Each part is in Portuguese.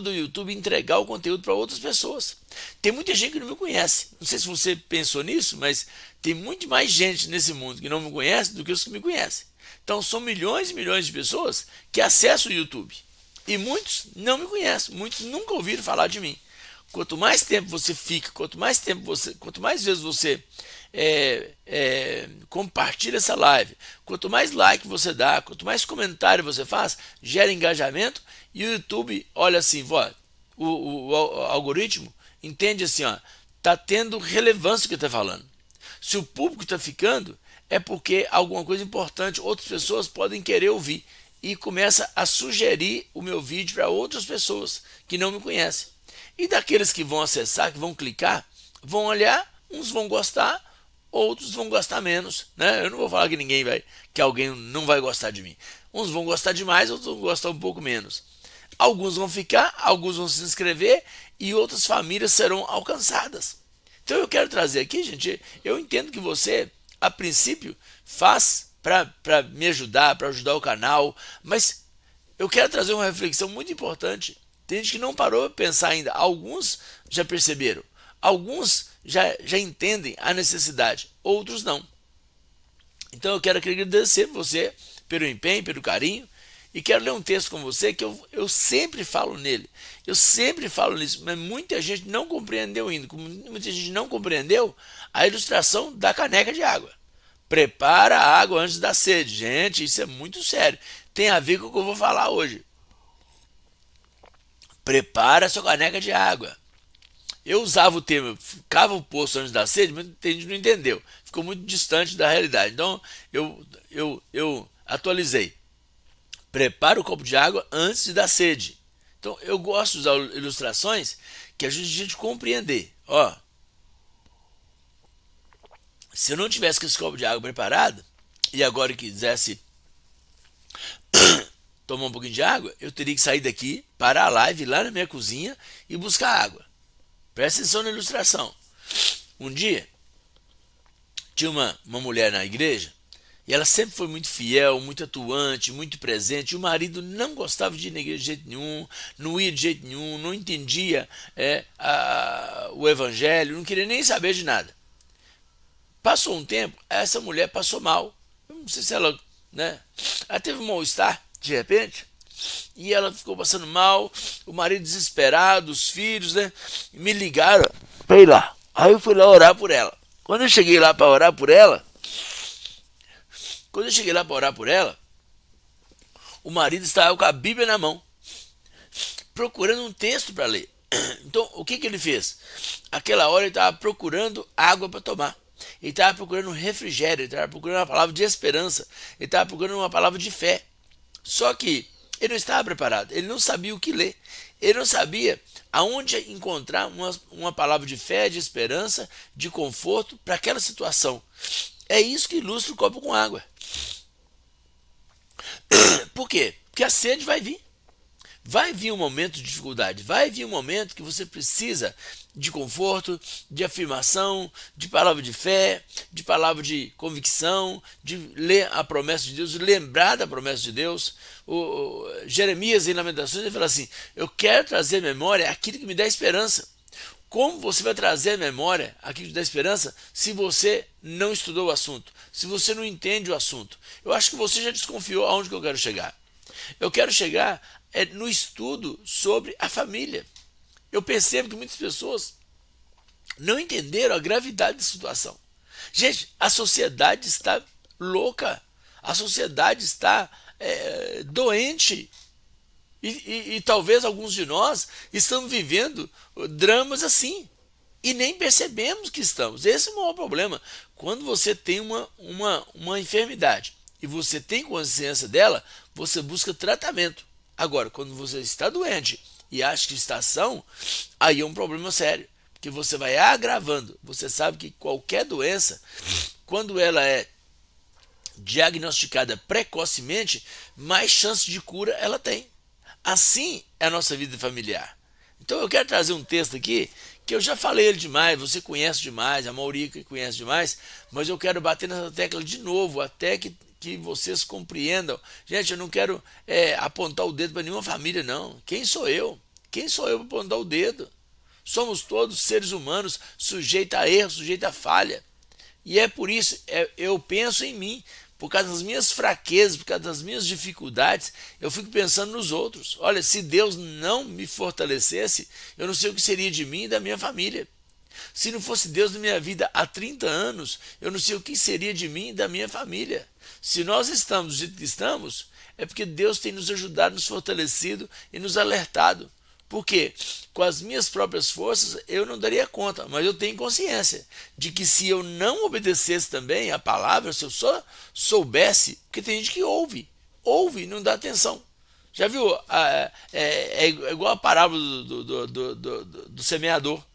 do YouTube entregar o conteúdo para outras pessoas. Tem muita gente que não me conhece. Não sei se você pensou nisso, mas tem muito mais gente nesse mundo que não me conhece do que os que me conhecem. Então são milhões e milhões de pessoas que acessam o YouTube. E muitos não me conhecem, muitos nunca ouviram falar de mim. Quanto mais tempo você fica, quanto mais vezes você compartilha essa live, quanto mais like você dá, quanto mais comentário você faz, gera engajamento e o YouTube olha assim, ó, o algoritmo entende assim, ó, tá tendo relevância o que está falando. Se o público está ficando, é porque alguma coisa importante, outras pessoas podem querer ouvir e começa a sugerir o meu vídeo para outras pessoas que não me conhecem. E daqueles que vão acessar, que vão clicar, vão olhar, uns vão gostar, outros vão gostar menos, né? Eu não vou falar que que alguém não vai gostar de mim. Uns vão gostar demais, outros vão gostar um pouco menos. Alguns vão ficar, alguns vão se inscrever e outras famílias serão alcançadas. Então eu quero trazer aqui, gente, eu entendo que você, a princípio, faz para me ajudar, para ajudar o canal, mas eu quero trazer uma reflexão muito importante. Tem gente que não parou para pensar ainda. Alguns já perceberam, alguns já entendem a necessidade, outros não. Então eu quero agradecer você pelo empenho, pelo carinho, e quero ler um texto com você que eu sempre falo nele. Eu sempre falo nisso, mas muita gente não compreendeu ainda. Como muita gente não compreendeu a ilustração da caneca de água. Prepara a água antes da sede. Gente, isso é muito sério. Tem a ver com o que eu vou falar hoje. Prepara a sua caneca de água. Eu usava o termo cava o poço antes da sede, mas a gente não entendeu. Ficou muito distante da realidade. Então eu atualizei. Prepara o copo de água antes de dar sede. Então eu gosto de usar ilustrações que ajudem a gente a compreender. Ó, se eu não tivesse com esse copo de água preparado e agora quisesse tomar um pouquinho de água, eu teria que sair daqui, parar a live, ir lá na minha cozinha e buscar água. Presta atenção na ilustração. Um dia, tinha uma mulher na igreja e ela sempre foi muito fiel, muito atuante, muito presente. E o marido não gostava de ir na igreja de jeito nenhum, não ia de jeito nenhum, não entendia o evangelho, não queria nem saber de nada. Passou um tempo, essa mulher passou mal. Eu não sei se ela, né? Ela teve um mal-estar de repente e ela ficou passando mal. O marido desesperado, os filhos, né? Me ligaram pra ir lá. Aí eu fui lá orar por ela. Quando eu cheguei lá para orar por ela, o marido estava com a Bíblia na mão, procurando um texto para ler. Então, o que ele fez? Aquela hora ele estava procurando água para tomar. Ele estava procurando um refrigério, ele estava procurando uma palavra de esperança, ele estava procurando uma palavra de fé. Só que ele não estava preparado, ele não sabia o que ler, ele não sabia aonde encontrar uma palavra de fé, de esperança, de conforto para aquela situação. É isso que ilustra o copo com água. Por quê? Porque a sede vai vir. Vai vir um momento de dificuldade, vai vir um momento que você precisa de conforto, de afirmação, de palavra de fé, de palavra de convicção, de ler a promessa de Deus, de lembrar da promessa de Deus. Jeremias em Lamentações ele fala assim: eu quero trazer à memória aquilo que me dá esperança. Como você vai trazer à memória aquilo que te dá esperança se você não estudou o assunto, se você não entende o assunto? Eu acho que você já desconfiou aonde que eu quero chegar. Eu quero chegar no estudo sobre a família. Eu percebo que muitas pessoas não entenderam a gravidade da situação. Gente, a sociedade está louca. A sociedade está doente. E talvez alguns de nós estamos vivendo dramas assim. E nem percebemos que estamos. Esse é o maior problema. Quando você tem uma enfermidade e você tem consciência dela, você busca tratamento. Agora, quando você está doente e acha que está são, aí é um problema sério. Porque você vai agravando. Você sabe que qualquer doença, quando ela é diagnosticada precocemente, mais chance de cura ela tem. Assim é a nossa vida familiar. Então eu quero trazer um texto aqui que eu já falei ele demais, você conhece demais, a maioria que conhece demais, mas eu quero bater nessa tecla de novo, até que vocês compreendam. Gente, eu não quero apontar o dedo para nenhuma família, não. Quem sou eu? Quem sou eu para apontar o dedo? Somos todos seres humanos, sujeitos a erro, sujeitos a falha. E é por isso, eu penso em mim, por causa das minhas fraquezas, por causa das minhas dificuldades, eu fico pensando nos outros. Olha, se Deus não me fortalecesse, eu não sei o que seria de mim e da minha família. Se não fosse Deus na minha vida há 30 anos, eu não sei o que seria de mim e da minha família. Se nós estamos do jeito que estamos, é porque Deus tem nos ajudado, nos fortalecido e nos alertado. Porque com as minhas próprias forças eu não daria conta, mas eu tenho consciência de que se eu não obedecesse também a palavra, se eu só soubesse, porque tem gente que ouve e não dá atenção. Já viu? É igual a parábola do semeador,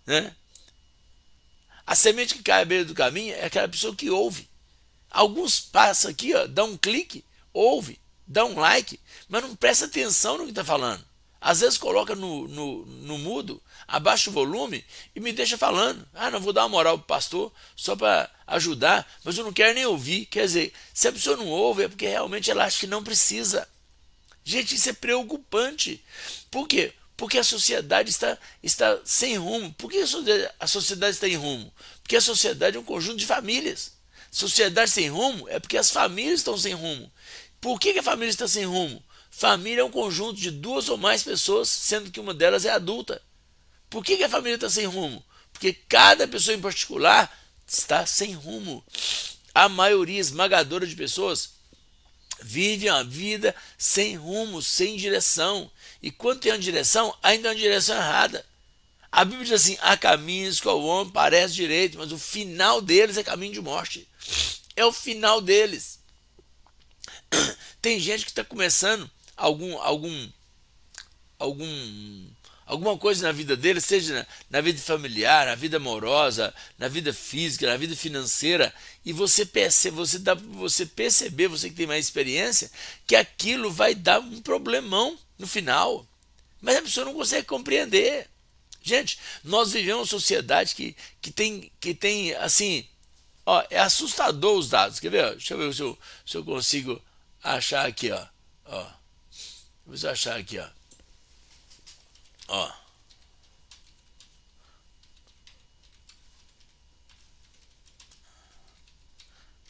né? A semente que cai à beira do caminho é aquela pessoa que ouve. Alguns passam aqui, ó, dá um clique, ouve, dá um like, mas não presta atenção no que está falando. Às vezes coloca no mudo, abaixa o volume e me deixa falando. Ah, não vou dar uma moral pro pastor só para ajudar, mas eu não quero nem ouvir. Quer dizer, se a pessoa não ouve é porque realmente ela acha que não precisa. Gente, isso é preocupante. Por quê? Porque a sociedade está sem rumo. Por que a sociedade está em rumo? Porque a sociedade é um conjunto de famílias. Sociedade sem rumo é porque as famílias estão sem rumo. Por que a família está sem rumo? Família é um conjunto de duas ou mais pessoas, sendo que uma delas é adulta. Por que a família está sem rumo? Porque cada pessoa em particular está sem rumo. A maioria esmagadora de pessoas vive uma vida sem rumo, sem direção. E quando tem uma direção, ainda é uma direção errada. A Bíblia diz assim: há caminhos que ao homem parece direito, mas o final deles é caminho de morte. É o final deles. Tem gente que está começando alguma coisa na vida dele, seja na vida familiar, na vida amorosa, na vida física, na vida financeira, e você perceber, você que tem mais experiência, que aquilo vai dar um problemão no final. Mas a pessoa não consegue compreender. Gente, nós vivemos uma sociedade que tem assim, ó, é assustador os dados. Quer ver? Deixa eu ver se eu consigo achar aqui, ó. Vou achar aqui, ó. Ó.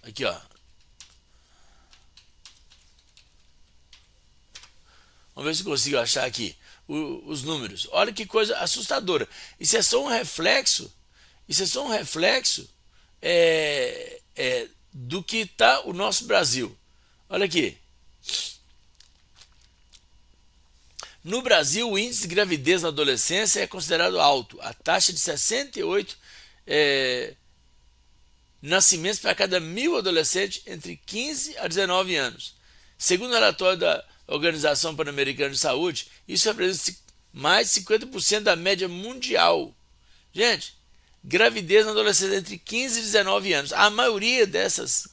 Aqui, ó. Vamos ver se eu consigo achar aqui os números. Olha que coisa assustadora. Isso é só um reflexo. Isso é só um reflexo do que está o nosso Brasil. Olha aqui. No Brasil, o índice de gravidez na adolescência é considerado alto. A taxa de 68 nascimentos para cada 1.000 adolescentes entre 15 a 19 anos. Segundo o relatório da Organização Pan-Americana de Saúde, isso representa mais de 50% da média mundial. Gente, gravidez na adolescência entre 15 e 19 anos. A maioria dessas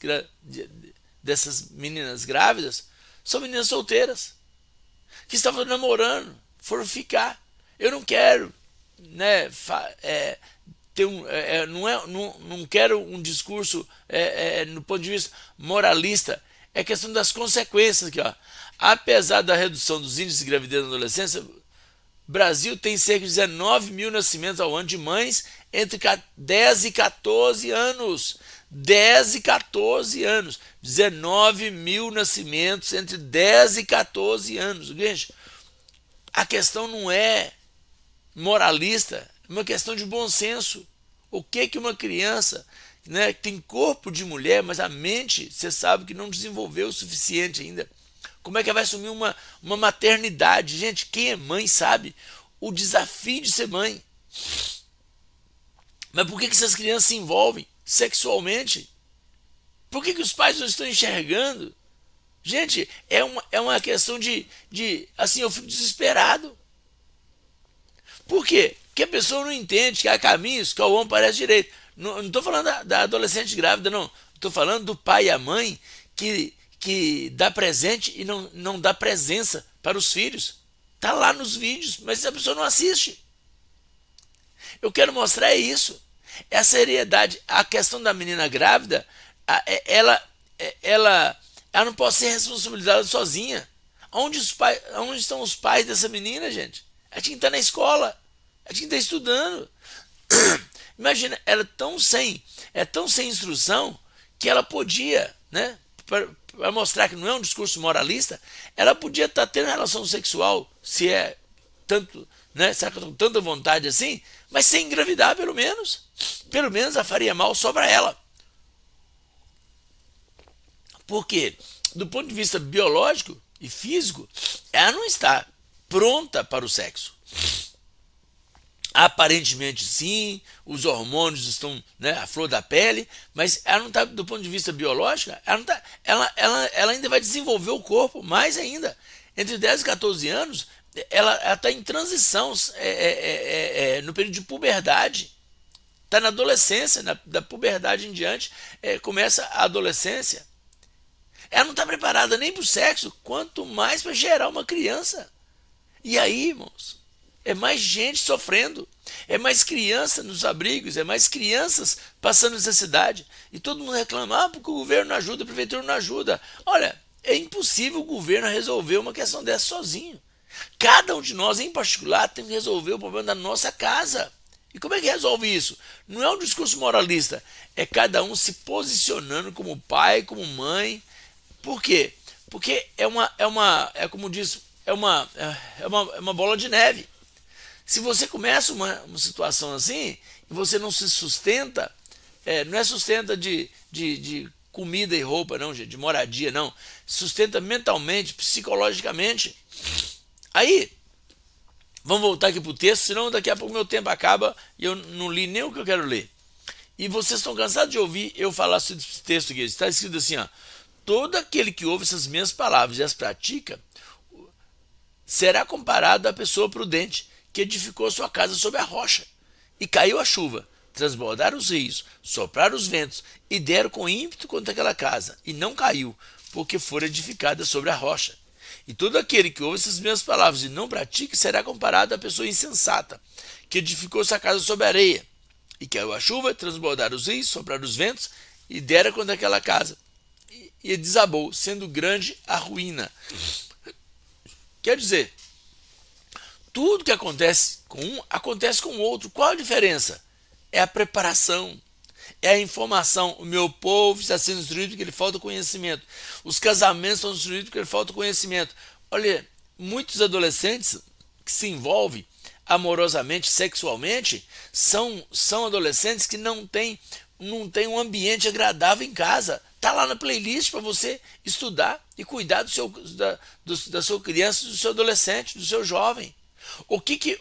meninas grávidas são meninas solteiras, que estavam namorando, foram ficar. Eu não quero, né, não quero um discurso no ponto de vista moralista. É questão das consequências aqui, ó. Apesar da redução dos índices de gravidez na adolescência, o Brasil tem cerca de 19 mil nascimentos ao ano de mães entre 10 e 14 anos. 10 e 14 anos. 19 mil nascimentos entre 10 e 14 anos. Gente, a questão não é moralista, é uma questão de bom senso. O que uma criança, né, tem corpo de mulher, mas a mente, você sabe que não desenvolveu o suficiente ainda. Como é que vai assumir uma maternidade? Gente, quem é mãe sabe o desafio de ser mãe. Mas por que essas crianças se envolvem sexualmente? Por que os pais não estão enxergando? Gente, é uma questão de assim, eu fico desesperado. Por quê? Porque a pessoa não entende que há caminhos que ao homem parece direito. Não estou falando da adolescente grávida, não. Estou falando do pai e a mãe que dá presente e não dá presença para os filhos. Está lá nos vídeos, mas a pessoa não assiste. Eu quero mostrar isso. É a seriedade. A questão da menina grávida, ela não pode ser responsabilizada sozinha. Onde estão os pais dessa menina, gente? ela tinha que estar na escola, ela tinha que estar estudando. Imagina, ela é tão sem instrução que ela podia, né, para mostrar que não é um discurso moralista, ela podia estar tendo relação sexual, se é tanto, né, será que eu tô com tanta vontade assim, mas sem engravidar pelo menos a faria mal só para ela. Porque, do ponto de vista biológico e físico, ela não está pronta para o sexo. Aparentemente sim, os hormônios estão, né, à flor da pele, mas ela não está, do ponto de vista biológico, ela, não tá, ela ainda vai desenvolver o corpo mais ainda. Entre 10 e 14 anos, ela está em transição, no período de puberdade. Está na adolescência, da puberdade em diante, começa a adolescência. Ela não está preparada nem para o sexo, quanto mais para gerar uma criança. E aí, irmãos, é mais gente sofrendo, é mais criança nos abrigos, é mais crianças passando necessidade. E todo mundo reclama, porque o governo não ajuda, a prefeitura não ajuda. Olha, é impossível o governo resolver uma questão dessa sozinho. Cada um de nós, em particular, tem que resolver o problema da nossa casa. E como é que resolve isso? Não é um discurso moralista, é cada um se posicionando como pai, como mãe. Por quê? Porque como diz, é uma bola de neve. Se você começa uma situação assim e você não se sustenta, não é sustenta de comida e roupa, não, gente, de moradia, não. Sustenta mentalmente, psicologicamente. Aí, vamos voltar aqui para o texto, senão daqui a pouco meu tempo acaba e eu não li nem o que eu quero ler. E vocês estão cansados de ouvir eu falar sobre esse texto aqui. Está escrito assim, ó. Todo aquele que ouve essas minhas palavras e as pratica será comparado à pessoa prudente que edificou sua casa sobre a rocha. E caiu a chuva, transbordaram os rios, sopraram os ventos e deram com ímpeto contra aquela casa. E não caiu, porque fora edificada sobre a rocha. E todo aquele que ouve essas minhas palavras e não pratica será comparado à pessoa insensata que edificou sua casa sobre a areia. E caiu a chuva, transbordaram os rios, sopraram os ventos e deram contra aquela casa. E desabou, sendo grande a ruína. Quer dizer, tudo que acontece com um, acontece com o outro. Qual a diferença? É a preparação, é a informação. O meu povo está sendo destruído porque lhe falta conhecimento. Os casamentos estão destruídos porque lhe falta conhecimento. Olha, muitos adolescentes que se envolvem amorosamente, sexualmente, são adolescentes que não têm um ambiente agradável em casa. Está lá na playlist para você estudar e cuidar da sua criança, do seu adolescente, do seu jovem. O que